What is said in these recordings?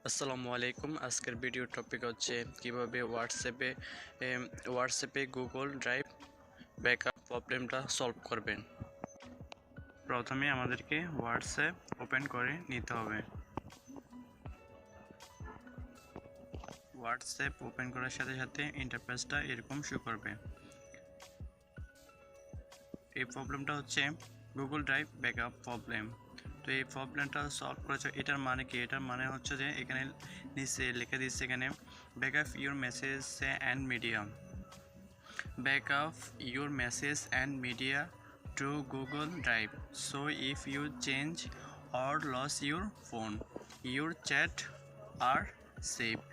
আসসালামু আলাইকুম। আজকের ভিডিও টপিক হচ্ছে কিভাবে হোয়াটসঅ্যাপে গুগল ড্রাইভ ব্যাকআপ প্রবলেমটা সলভ করবেন। প্রথমে আমাদেরকে হোয়াটসঅ্যাপ ওপেন করে নিতে হবে। হোয়াটসঅ্যাপ ওপেন করার সাথে সাথে ইন্টারফেসটা এরকম শো করবে। এই প্রবলেমটা হচ্ছে গুগল ড্রাইভ ব্যাকআপ প্রবলেম। তো এই প্রবলেমটা সলভ করেছে, এটার মানে কি? এটার মানে হচ্ছে যে এখানে নিচে লিখে দিচ্ছে এখানে backup your message and media, backup your message and media to Google Drive. So if you change or lose your phone, your chat are safe.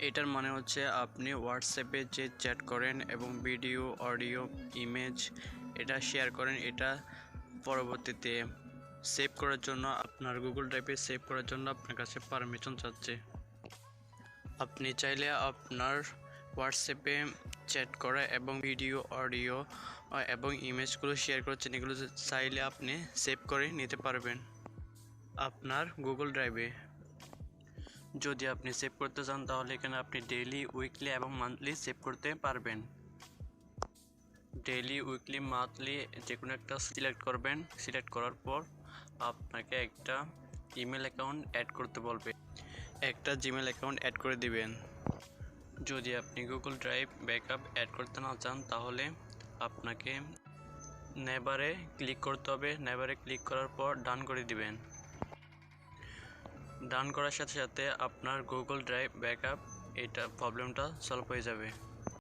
এটার মানে হচ্ছে আপনি হোয়াটসঅ্যাপে যে চ্যাট করেন এবং ভিডিও, অডিও, ইমেজ এটা শেয়ার করেন, এটা পরবর্তীতে সেভ করার জন্য আপনার গুগল ড্রাইভে সেভ করার জন্য আপনার কাছে পারমিশন চাচ্ছে। আপনি চাইলে আপনার হোয়াটসঅ্যাপে চ্যাট করা এবং ভিডিও, অডিও এবং ইমেজগুলো শেয়ার করছেন, এগুলো চাইলে আপনি সেভ করে নিতে পারবেন আপনার গুগল ড্রাইভে। যদি আপনি সেভ করতে চান তাহলে এখানে আপনি ডেইলি, উইকলি এবং মান্থলি সেভ করতে পারবেন। ডেইলি, উইকলি, মান্থলি যে কোনো একটা সিলেক্ট করবেন। সিলেক্ট করার পর আপনাকে একটা ইমেল অ্যাকাউন্ট অ্যাড করতে বলবে, একটা জিমেল অ্যাকাউন্ট অ্যাড করে দিবেন। যদি আপনি গুগল ড্রাইভ ব্যাকআপ অ্যাড করতে না চান তাহলে আপনাকে নেভারে ক্লিক করতে হবে। নেভারে ক্লিক করার পর ডান করে দিবেন। ডান করার সাথে সাথে আপনার গুগল ড্রাইভ ব্যাকআপ এটা প্রবলেমটা সলভ হয়ে যাবে।